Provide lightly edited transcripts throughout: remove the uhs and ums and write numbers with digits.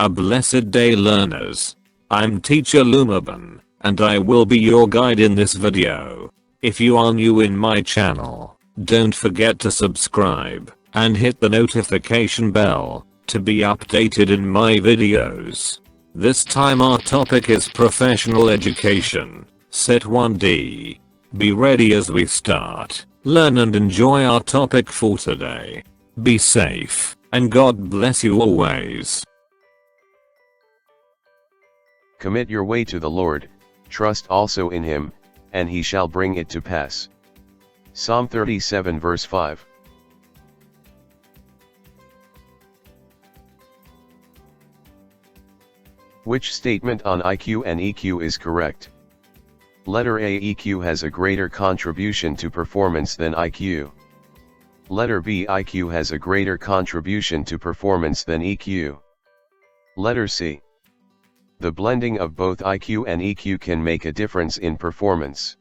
A blessed day, learners. I'm Teacher Lumaban, and I will be your guide in this video. If you are new in my channel, don't forget to subscribe and hit the notification bell to be updated in my videos. This time our topic is professional education, set 1D. Be ready as we start. Learn and enjoy our topic for today. Be safe, and God bless you always. Commit your way to the Lord, trust also in him, and he shall bring it to pass. Psalm 37 verse 5. Which statement on IQ and EQ is correct? Letter A. EQ has a greater contribution to performance than IQ. Letter B. IQ has a greater contribution to performance than EQ. Letter C. The blending of both IQ and EQ can make a difference in performance.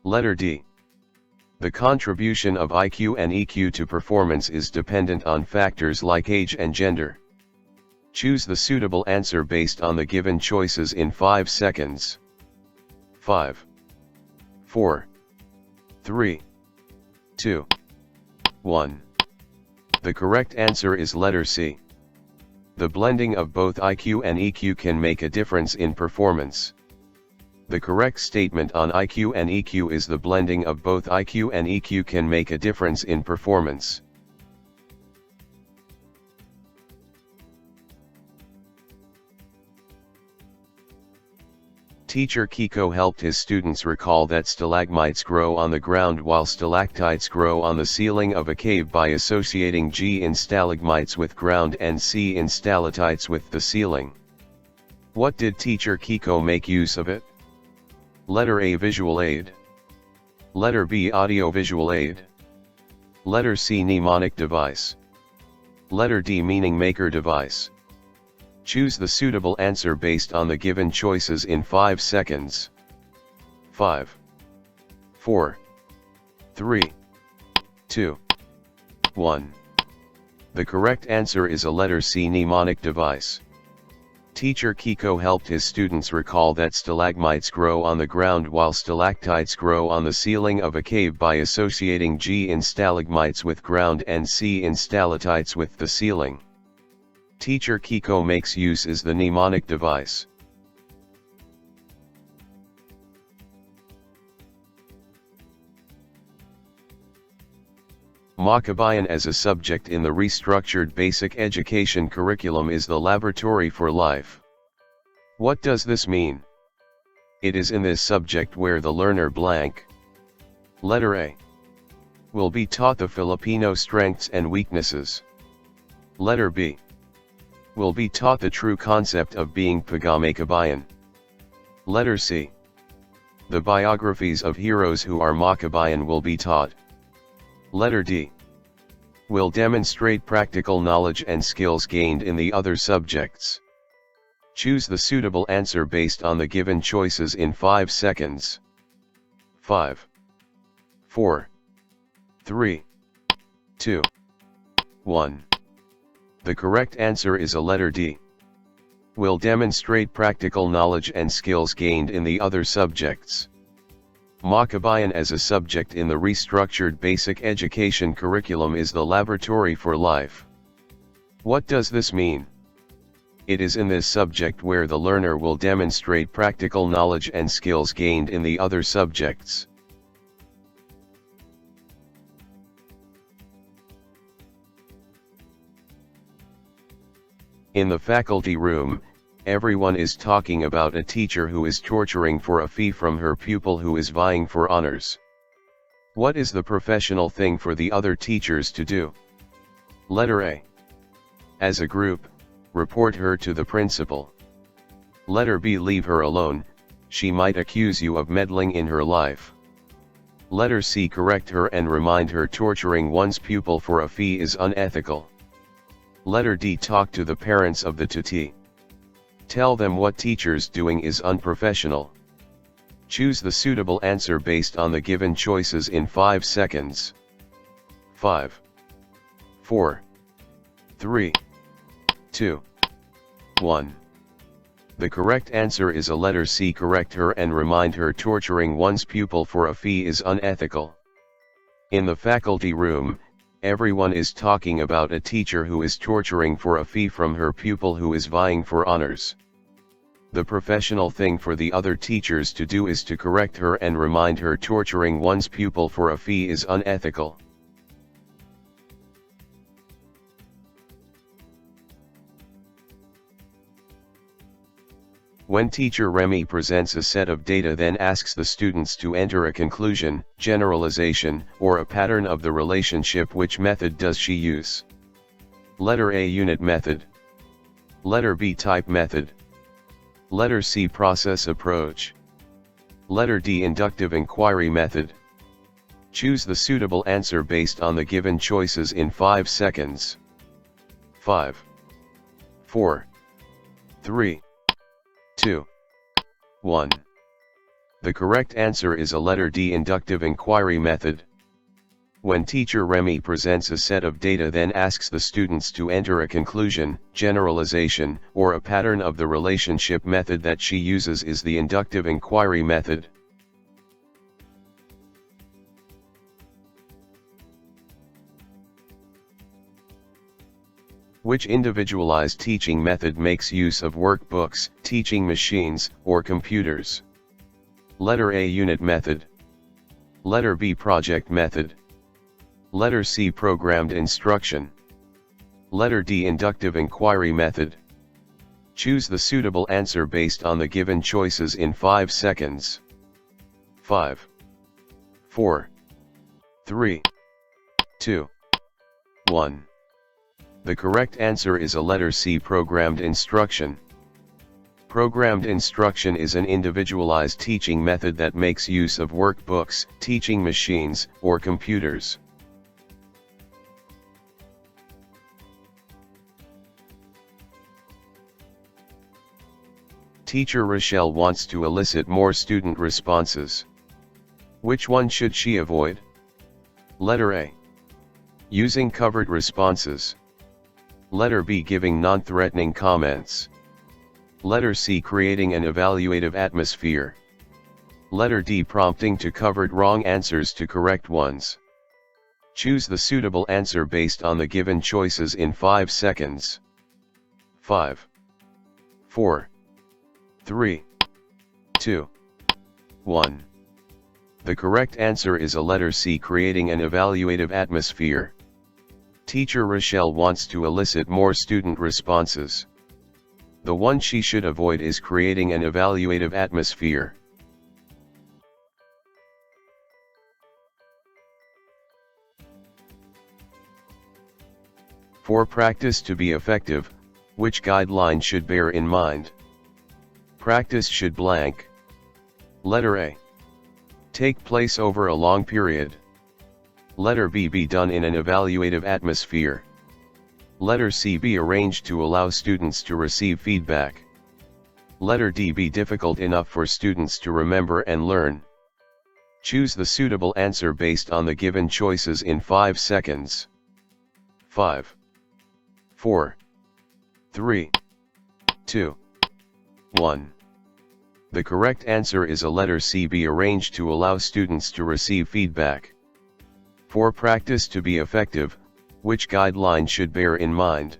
Letter D. The contribution of IQ and EQ to performance is dependent on factors like age and gender. Choose the suitable answer based on the given choices in 5 seconds. 5, 4, 3, 2, 1. The correct answer is letter C. The blending of both IQ and EQ can make a difference in performance. The correct statement on IQ and EQ is the blending of both IQ and EQ can make a difference in performance. Teacher Kiko helped his students recall that stalagmites grow on the ground while stalactites grow on the ceiling of a cave by associating G in stalagmites with ground and C in stalactites with the ceiling. What did Teacher Kiko make use of it? Letter A. Visual aid. Letter B. Audio-visual aid. Letter C. Mnemonic device. Letter D. Meaning maker device. Choose the suitable answer based on the given choices in 5 seconds. 5, 4, 3, 2, 1. The correct answer is a letter C. Mnemonic device. Teacher Kiko helped his students recall that stalagmites grow on the ground while stalactites grow on the ceiling of a cave by associating G in stalagmites with ground and C in stalactites with the ceiling. Teacher Kiko makes use is the mnemonic device. Makabayan as a subject in the restructured basic education curriculum is the laboratory for life. What does this mean? It is in this subject where the learner blank. Letter A. Will be taught the Filipino strengths and weaknesses. Letter B. Will be taught the true concept of being Makabayan. Letter C. The biographies of heroes who are Makabayan will be taught. Letter D. Will demonstrate practical knowledge and skills gained in the other subjects. Choose the suitable answer based on the given choices in 5 seconds. 5, 4, 3, 2, 1. The correct answer is a letter D. Will demonstrate practical knowledge and skills gained in the other subjects. Makabayan as a subject in the restructured basic education curriculum is the laboratory for life. What does this mean? It is in this subject where the learner will demonstrate practical knowledge and skills gained in the other subjects. In the faculty room, everyone is talking about a teacher who is torturing for a fee from her pupil who is vying for honors. What is the professional thing for the other teachers to do? Letter A. As a group, report her to the principal. Letter B. Leave her alone, she might accuse you of meddling in her life. Letter C. Correct her and remind her torturing one's pupil for a fee is unethical. Letter D. Talk to the parents of the tuti. Tell them what teachers doing is unprofessional. Choose the suitable answer based on the given choices in 5 seconds. 5, 4, 3, 2, 1. The correct answer is a letter C. Correct her and remind her. Torturing one's pupil for a fee is unethical. In the faculty room, everyone is talking about a teacher who is torturing for a fee from her pupil who is vying for honors. The professional thing for the other teachers to do is to correct her and remind her. Torturing one's pupil for a fee is unethical. When Teacher Remi presents a set of data, then asks the students to enter a conclusion, generalization, or a pattern of the relationship, which method does she use? Letter A, unit method. Letter B, type method. Letter C, process approach. Letter D, inductive inquiry method. Choose the suitable answer based on the given choices in 5 seconds. 5, 4, 3, 2, 1. The correct answer is a letter D, inductive inquiry method. When Teacher Remi presents a set of data, then asks the students to enter a conclusion, generalization, or a pattern of the relationship, method that she uses is the inductive inquiry method. Which individualized teaching method makes use of workbooks, teaching machines, or computers? Letter A, unit method. Letter B, project method. Letter C, programmed instruction. Letter D, inductive inquiry method. Choose the suitable answer based on the given choices in 5 seconds. 5, 4, 3, 2, 1. The correct answer is a letter C, programmed instruction. Programmed instruction is an individualized teaching method that makes use of workbooks, teaching machines, or computers. Teacher Rochelle wants to elicit more student responses. Which one should she avoid? Letter A. Using covered responses. Letter B, giving non-threatening comments. Letter C, creating an evaluative atmosphere. Letter D, prompting to covered wrong answers to correct ones. Choose the suitable answer based on the given choices in 5 seconds. 5, 4, 3, 2, 1. The correct answer is a letter C, creating an evaluative atmosphere. Teacher Rochelle wants to elicit more student responses. The one she should avoid is creating an evaluative atmosphere. For practice to be effective, which guideline should bear in mind? Practice should blank. Letter A. Take place over a long period. Letter B, be done in an evaluative atmosphere. Letter C, be arranged to allow students to receive feedback. Letter D, be difficult enough for students to remember and learn. Choose the suitable answer based on the given choices in 5 seconds. 5, 4, 3, 2, 1. The correct answer is a letter C, be arranged to allow students to receive feedback. For practice to be effective, which guideline should bear in mind?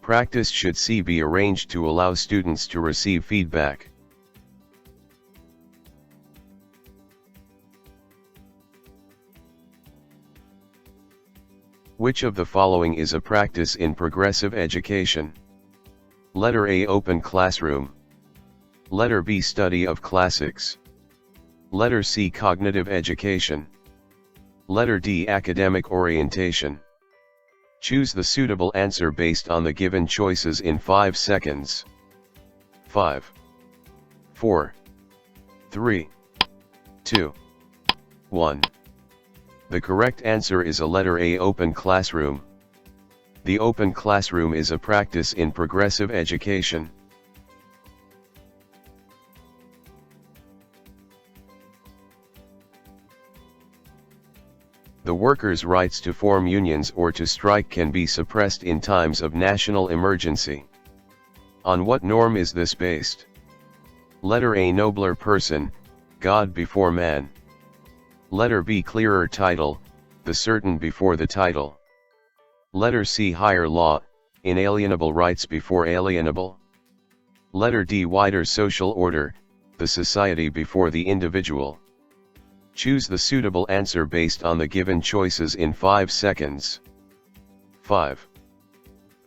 Practice should C, be arranged to allow students to receive feedback. Which of the following is a practice in progressive education? Letter A, open classroom. Letter B, study of classics. Letter C, cognitive education. Letter D, academic orientation. Choose the suitable answer based on the given choices in 5 seconds. 5, 4, 3, 2, 1. The correct answer is a letter A, open classroom. The open classroom is a practice in progressive education. The workers' rights to form unions or to strike can be suppressed in times of national emergency. On what norm is this based? Letter A, nobler person, God before man. Letter B, clearer title, the certain before the title. Letter C, higher law, inalienable rights before alienable. Letter D, wider social order, the society before the individual. Choose the suitable answer based on the given choices in 5 seconds. 5,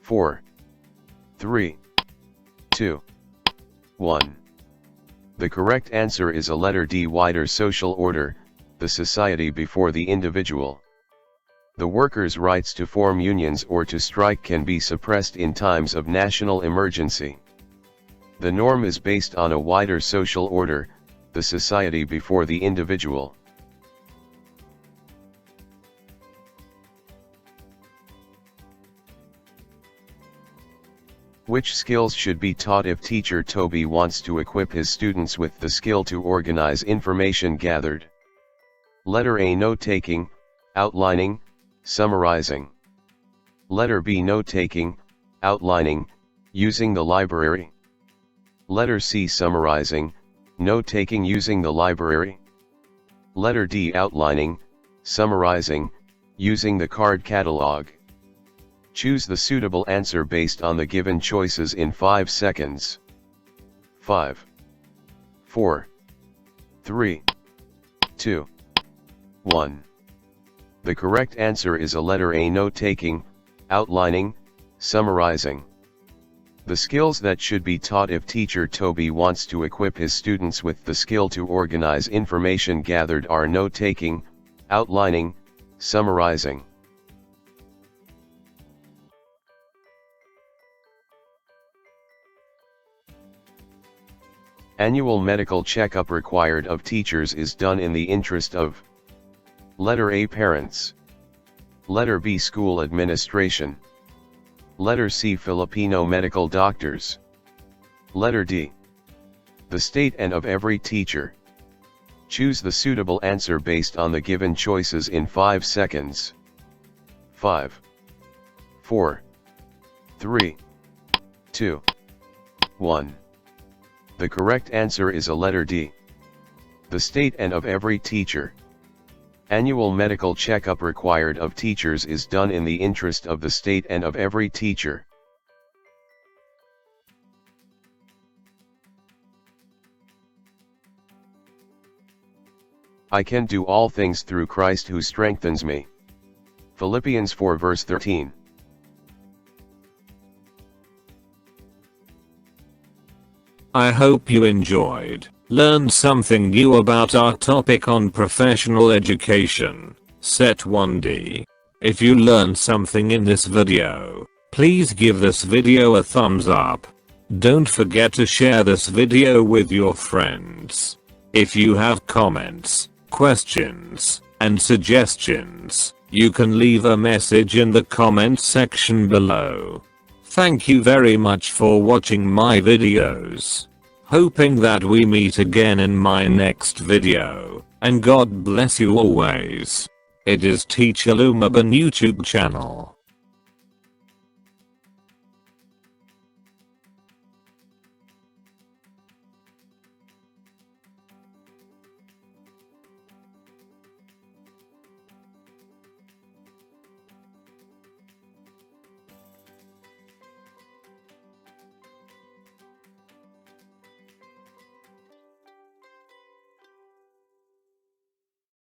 4, 3, 2, 1. The correct answer is a letter D, wider social order, the society before the individual. The workers' rights to form unions or to strike can be suppressed in times of national emergency. The norm is based on a wider social order, the society before the individual. Which skills should be taught if Teacher Tobey wants to equip his students with the skill to organize information gathered? Letter A, note-taking, outlining, summarizing. Letter B, note-taking, outlining, using the library. Letter C, summarizing, note-taking using the library. Letter D, outlining, summarizing, using the card catalog. Choose the suitable answer based on the given choices in 5 seconds. 5, 4, 3, 2, 1. The correct answer is a letter A, note-taking, outlining, summarizing. The skills that should be taught if Teacher Tobey wants to equip his students with the skill to organize information gathered are note-taking, outlining, summarizing. Annual medical checkup required of teachers is done in the interest of: Letter A, parents. Letter B, school administration. Letter C, Filipino medical doctors. Letter D, the state and of every teacher. Choose the suitable answer based on the given choices in 5 seconds. 5, 4, 3, 2, 1. The correct answer is a letter D, the state and of every teacher. Annual medical checkup required of teachers is done in the interest of the state and of every teacher. I can do all things through Christ who strengthens me. Philippians 4 verse 13. I hope you learned something new about our topic on professional education, Set 1D. If you learned something in this video, please give this video a thumbs up. Don't forget to share this video with your friends. If you have comments, questions, and suggestions, you can leave a message in the comment section below. Thank you very much for watching my videos. Hoping that we meet again in my next video, and God bless you always. It is Teacher Lumaban YouTube channel.